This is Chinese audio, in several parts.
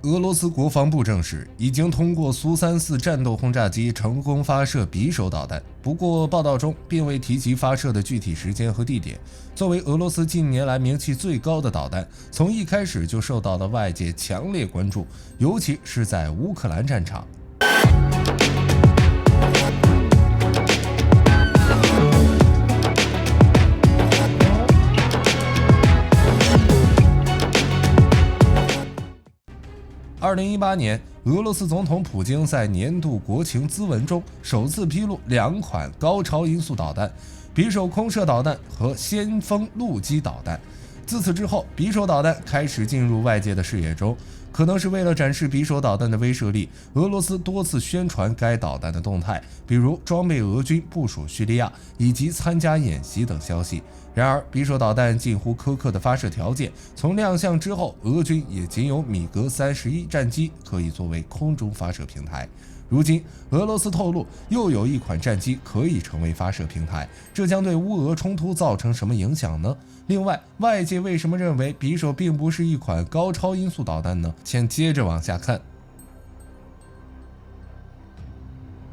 俄罗斯国防部证实，已经通过苏34战斗轰炸机成功发射匕首导弹。不过，报道中并未提及发射的具体时间和地点。作为俄罗斯近年来名气最高的导弹，从一开始就受到了外界强烈关注，尤其是在乌克兰战场。2018年，俄罗斯总统普京在年度国情咨文中首次披露2款高超音速导弹：匕首空射导弹和先锋陆基导弹。自此之后，匕首导弹开始进入外界的视野中。可能是为了展示匕首导弹的威慑力，俄罗斯多次宣传该导弹的动态，比如装备俄军部署叙利亚以及参加演习等消息。然而，匕首导弹近乎苛刻的发射条件，从亮相之后，俄军也仅有米格31战机可以作为空中发射平台。如今，俄罗斯透露又有一款战机可以成为发射平台，这将对乌俄冲突造成什么影响呢？另外，外界为什么认为匕首并不是一款高超音速导弹呢？先接着往下看。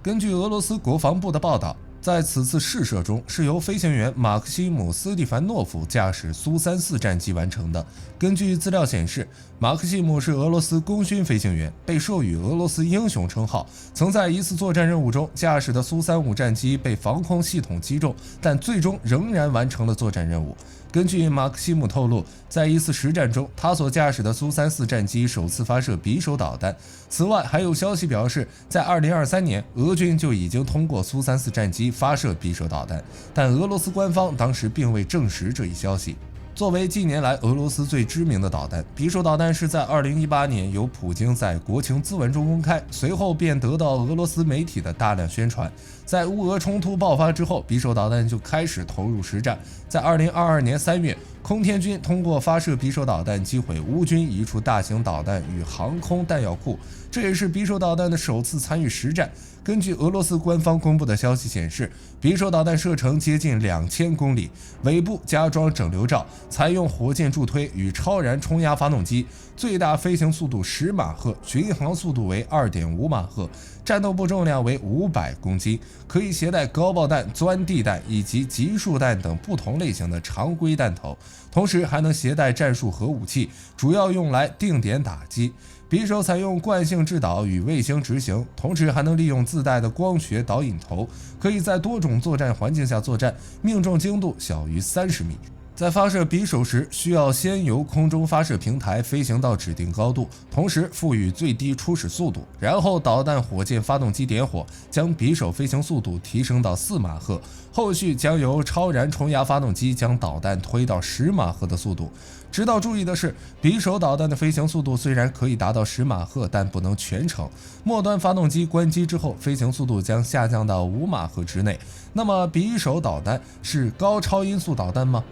根据俄罗斯国防部的报道，在此次试射中，是由飞行员马克西姆·斯蒂凡诺夫驾驶苏34战机完成的。根据资料显示，马克西姆是俄罗斯功勋飞行员，被授予俄罗斯英雄称号。曾在一次作战任务中驾驶的苏35战机被防空系统击中，但最终仍然完成了作战任务。根据马克西姆透露，在一次实战中，他所驾驶的苏34战机首次发射匕首导弹。此外，还有消息表示，在2023年，俄军就已经通过苏34战机发射匕首导弹，但俄罗斯官方当时并未证实这一消息。作为近年来俄罗斯最知名的导弹，匕首导弹是在2018年由普京在国情咨文中公开，随后便得到俄罗斯媒体的大量宣传。在乌俄冲突爆发之后，匕首导弹就开始投入实战。在2022年3月，空天军通过发射匕首导弹击毁乌军一处大型导弹与航空弹药库，这也是匕首导弹的首次参与实战。根据俄罗斯官方公布的消息显示，匕首导弹射程接近2000公里，尾部加装整流罩，采用火箭助推与超燃冲压发动机，最大飞行速度10马赫，巡航速度为2.5马赫，战斗部重量为500公斤，可以携带高爆弹、钻地弹以及集束弹等不同类型的常规弹头，同时还能携带战术核武器，主要用来定点打击。匕首采用惯性制导与卫星执行，同时还能利用自带的光学导引头，可以在多种作战环境下作战，命中精度小于30米。在发射匕首时，需要先由空中发射平台飞行到指定高度，同时赋予最低初始速度，然后导弹火箭发动机点火，将匕首飞行速度提升到4马赫，后续将由超燃冲压发动机将导弹推到10马赫的速度。值得注意的是，匕首导弹的飞行速度虽然可以达到10马赫，但不能全程。末端发动机关机之后，飞行速度将下降到5马赫之内。那么，匕首导弹是高超音速导弹吗？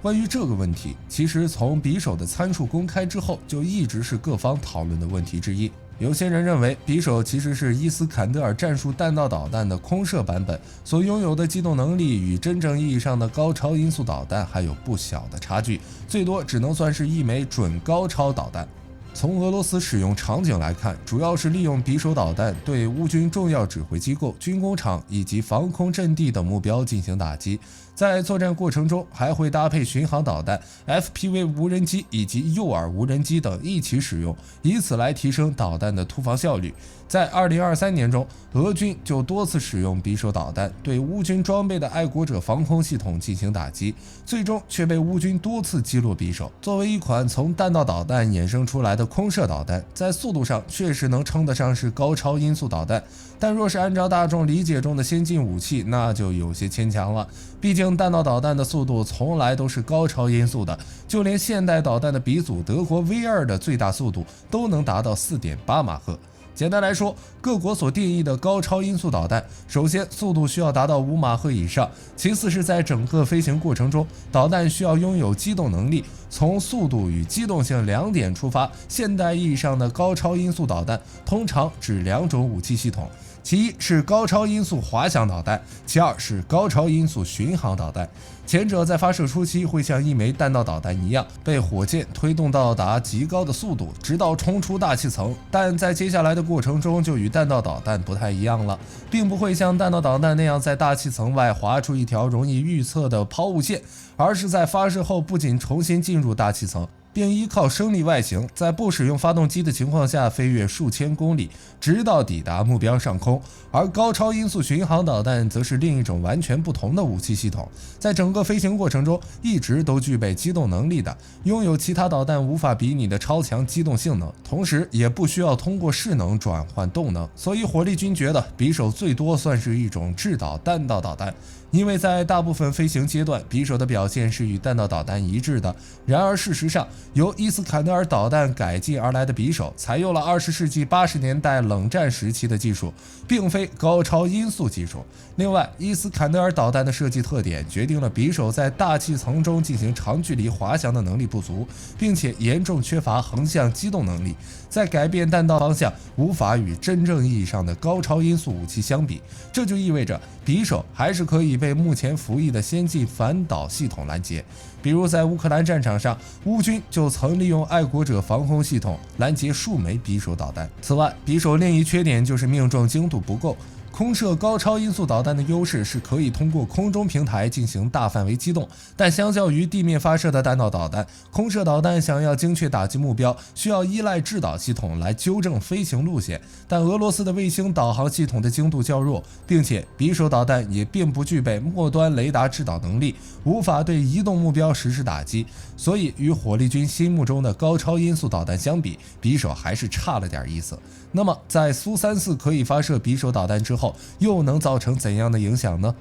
关于这个问题，其实从匕首的参数公开之后，就一直是各方讨论的问题之一。有些人认为，匕首其实是伊斯坎德尔战术弹道导弹的空射版本，所拥有的机动能力与真正意义上的高超音速导弹还有不小的差距，最多只能算是一枚准高超导弹。从俄罗斯使用场景来看，主要是利用匕首导弹对乌军重要指挥机构、军工厂以及防空阵地等目标进行打击。在作战过程中，还会搭配巡航导弹、FPV 无人机以及诱饵无人机等一起使用，以此来提升导弹的突防效率。在2023年中，俄军就多次使用匕首导弹对乌军装备的爱国者防空系统进行打击，最终却被乌军多次击落匕首。作为一款从弹道导弹衍生出来的空射导弹，在速度上确实能称得上是高超音速导弹，但若是按照大众理解中的先进武器，那就有些牵强了。毕竟弹道导弹的速度从来都是高超音速的，就连现代导弹的鼻祖德国 V2 的最大速度都能达到4.8马赫。简单来说，各国所定义的高超音速导弹，首先速度需要达到5马赫以上，其次是在整个飞行过程中，导弹需要拥有机动能力。从速度与机动性2点出发，现代意义上的高超音速导弹通常指2种武器系统。其一是高超音速滑翔导弹，其二是高超音速巡航导弹。前者在发射初期会像一枚弹道导弹一样，被火箭推动到达极高的速度，直到冲出大气层，但在接下来的过程中就与弹道导弹不太一样了，并不会像弹道导弹那样在大气层外划出一条容易预测的抛物线，而是在发射后不仅重新进入大气层，并依靠升力外形，在不使用发动机的情况下飞越数千公里，直到抵达目标上空。而高超音速巡航导弹则是另一种完全不同的武器系统，在整个飞行过程中一直都具备机动能力的，拥有其他导弹无法比拟的超强机动性能，同时也不需要通过势能转换动能。所以火力军觉得匕首最多算是一种制导弹道导弹，因为在大部分飞行阶段，匕首的表现是与弹道导弹一致的。然而事实上，由伊斯坎德尔导弹改进而来的匕首采用了20世纪80年代冷战时期的技术，并非高超音速技术。另外，伊斯坎德尔导弹的设计特点决定了匕首在大气层中进行长距离滑翔的能力不足，并且严重缺乏横向机动能力，在改变弹道方向无法与真正意义上的高超音速武器相比。这就意味着匕首还是可以被目前服役的先进反导系统拦截。比如在乌克兰战场上，乌军就曾利用爱国者防空系统拦截数枚匕首导弹。此外，匕首另一缺点就是命中精度不够。空射高超音速导弹的优势是可以通过空中平台进行大范围机动，但相较于地面发射的弹道导弹，空射导弹想要精确打击目标，需要依赖制导系统来纠正飞行路线。但俄罗斯的卫星导航系统的精度较弱，并且匕首导弹也并不具备末端雷达制导能力，无法对移动目标实施打击，所以与火力军心目中的高超音速导弹相比，匕首还是差了点意思。那么在苏34可以发射匕首导弹之后，又能造成怎样的影响呢？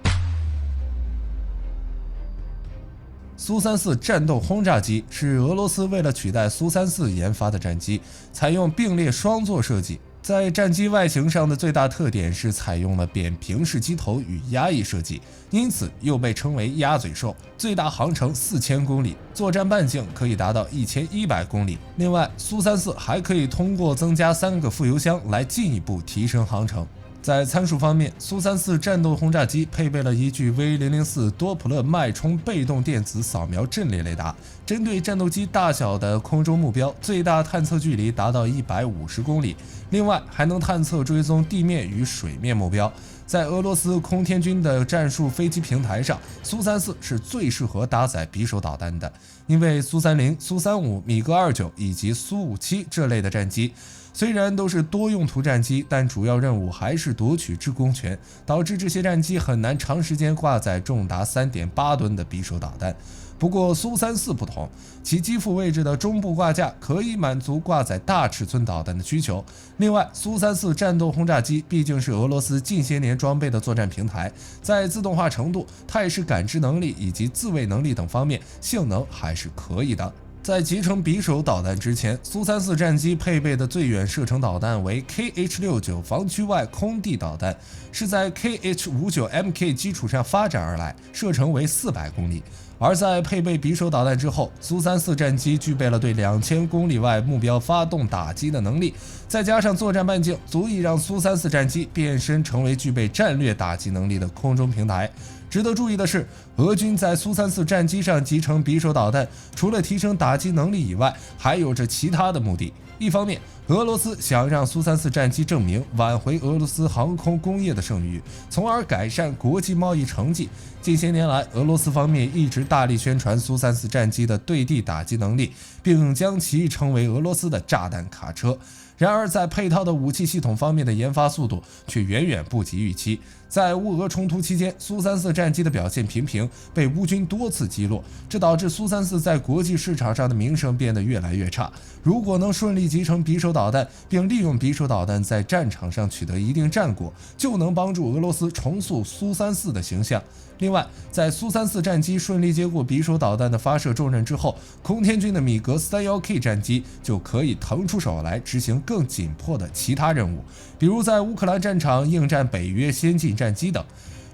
苏34战斗轰炸机是俄罗斯为了取代苏34研发的战机，采用并列双座设计。在战机外形上的最大特点是采用了扁平式机头与压翼设计，因此又被称为鸭嘴兽。最大航程4000公里，作战半径可以达到1100公里。另外，苏34还可以通过增加3个副油箱来进一步提升航程。在参数方面，苏34战斗轰炸机配备了一具 V004 多普勒脉冲被动电子扫描阵列雷达，针对战斗机大小的空中目标，最大探测距离达到150公里。另外，还能探测追踪地面与水面目标。在俄罗斯空天军的战术飞机平台上，苏34是最适合搭载匕首导弹的，因为苏30、苏35、米格29以及苏57这类的战机虽然都是多用途战机，但主要任务还是夺取制空权，导致这些战机很难长时间挂载重达3.8吨的匕首导弹。不过苏34不同，其机腹位置的中部挂架可以满足挂载大尺寸导弹的需求。另外，苏34战斗轰炸机毕竟是俄罗斯近些年装备的作战平台，在自动化程度、态势感知能力以及自卫能力等方面，性能还是可以的。在集成匕首导弹之前，苏34战机配备的最远射程导弹为 KH-69防区外空地导弹，是在 KH-59MK 基础上发展而来，射程为400公里。而在配备匕首导弹之后，苏34战机具备了对2000公里外目标发动打击的能力，再加上作战半径，足以让苏34战机变身成为具备战略打击能力的空中平台。值得注意的是，俄军在苏34战机上集成匕首导弹，除了提升打击能力以外，还有着其他的目的。一方面，俄罗斯想让苏34战机证明挽回俄罗斯航空工业的声誉，从而改善国际贸易成绩。近些年来，俄罗斯方面一直大力宣传苏34战机的对地打击能力，并将其称为俄罗斯的炸弹卡车。然而，在配套的武器系统方面的研发速度却远远不及预期。在乌俄冲突期间，苏34战机的表现平平，被乌军多次击落，这导致苏34在国际市场上的名声变得越来越差。如果能顺利集成匕首导弹，并利用匕首导弹在战场上取得一定战果，就能帮助俄罗斯重塑苏34的形象。另外，在苏34战机顺利接过匕首导弹的发射重任之后，空天军的米格31K 战机就可以腾出手来执行更紧迫的其他任务，比如在乌克兰战场应战北约先进战机等。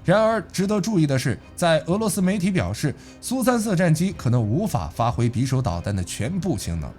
然而，值得注意的是，在俄罗斯媒体表示，苏34战机可能无法发挥匕首导弹的全部性能。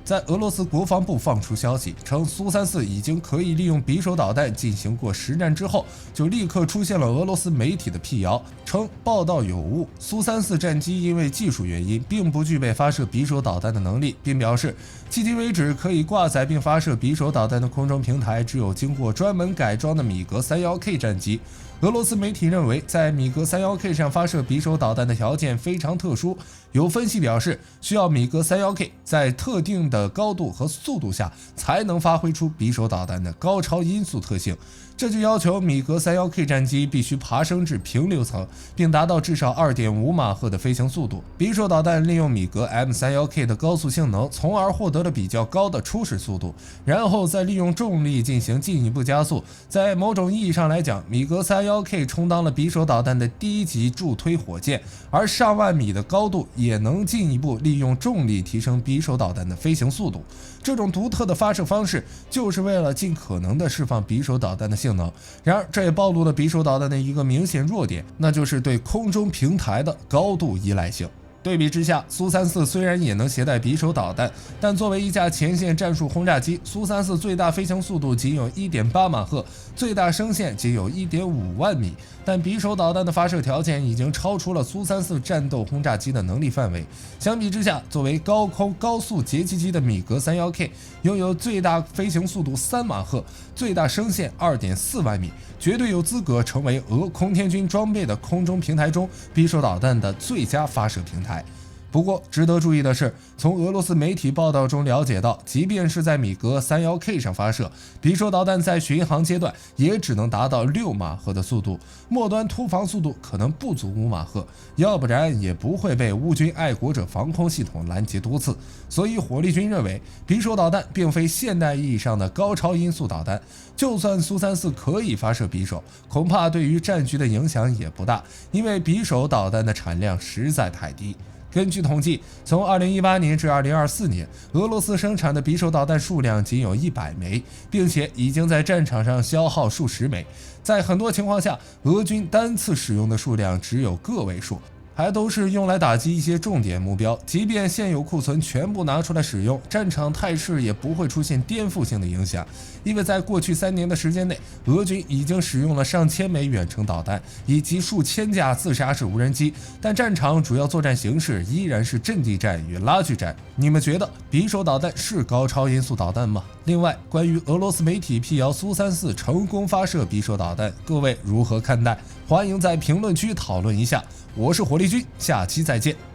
在俄罗斯国防部放出消息称，苏34已经可以利用匕首导弹进行过实战之后，就立刻出现了俄罗斯媒体的辟谣，称报道有误，苏34战机因为技术原因并不具备发射匕首导弹的能力，并表示，迄今为止可以挂载并发射匕首导弹的空中平台只有经过专门改装的米格31K战机。俄罗斯媒体认为，在米格31K上发射匕首导弹的条件非常特殊，有分析表示，需要米格31K在特定的高度和速度下才能发挥出匕首导弹的高超音速特性。这就要求米格31K战机必须爬升至平流层，并达到至少 2.5 马赫的飞行速度。匕首导弹利用米格 M31K 的高速性能，从而获得了比较高的初始速度，然后再利用重力进行进一步加速。在某种意义上来讲，米格31K充当了匕首导弹的第一级助推火箭，而上万米的高度也能进一步利用重力提升匕首导弹的飞行速度。这种独特的发射方式，就是为了尽可能的释放匕首导弹的性能。然而，这也暴露了匕首导弹的一个明显弱点，那就是对空中平台的高度依赖性。对比之下，苏34虽然也能携带匕首导弹，但作为一架前线战术轰炸机，苏34最大飞行速度仅有 1.8 马赫，最大升限仅有 1.5万米。但匕首导弹的发射条件已经超出了苏34战斗轰炸机的能力范围。相比之下，作为高空高速截击机的米格31K，拥有最大飞行速度3马赫，最大升限 2.4 万米，绝对有资格成为俄空天军装备的空中平台中匕首导弹的最佳发射平台。不过，值得注意的是，从俄罗斯媒体报道中了解到，即便是在米格31K上发射，匕首导弹在巡航阶段也只能达到6马赫的速度，末端突防速度可能不足5马赫，要不然也不会被乌军爱国者防空系统拦截多次。所以，火力军认为，匕首导弹并非现代意义上的高超音速导弹，就算苏34可以发射匕首，恐怕对于战局的影响也不大，因为匕首导弹的产量实在太低。根据统计，从2018年至2024年，俄罗斯生产的匕首导弹数量仅有100枚，并且已经在战场上消耗数十枚。在很多情况下，俄军单次使用的数量只有个位数，还都是用来打击一些重点目标。即便现有库存全部拿出来使用，战场态势也不会出现颠覆性的影响，因为在过去3年的时间内，俄军已经使用了上千枚远程导弹以及数千架自杀式无人机，但战场主要作战形势依然是阵地战与拉锯战。你们觉得匕首导弹是高超音速导弹吗？另外，关于俄罗斯媒体辟谣苏34成功发射匕首导弹，各位如何看待？欢迎在评论区讨论一下。我是火力军，下期再见。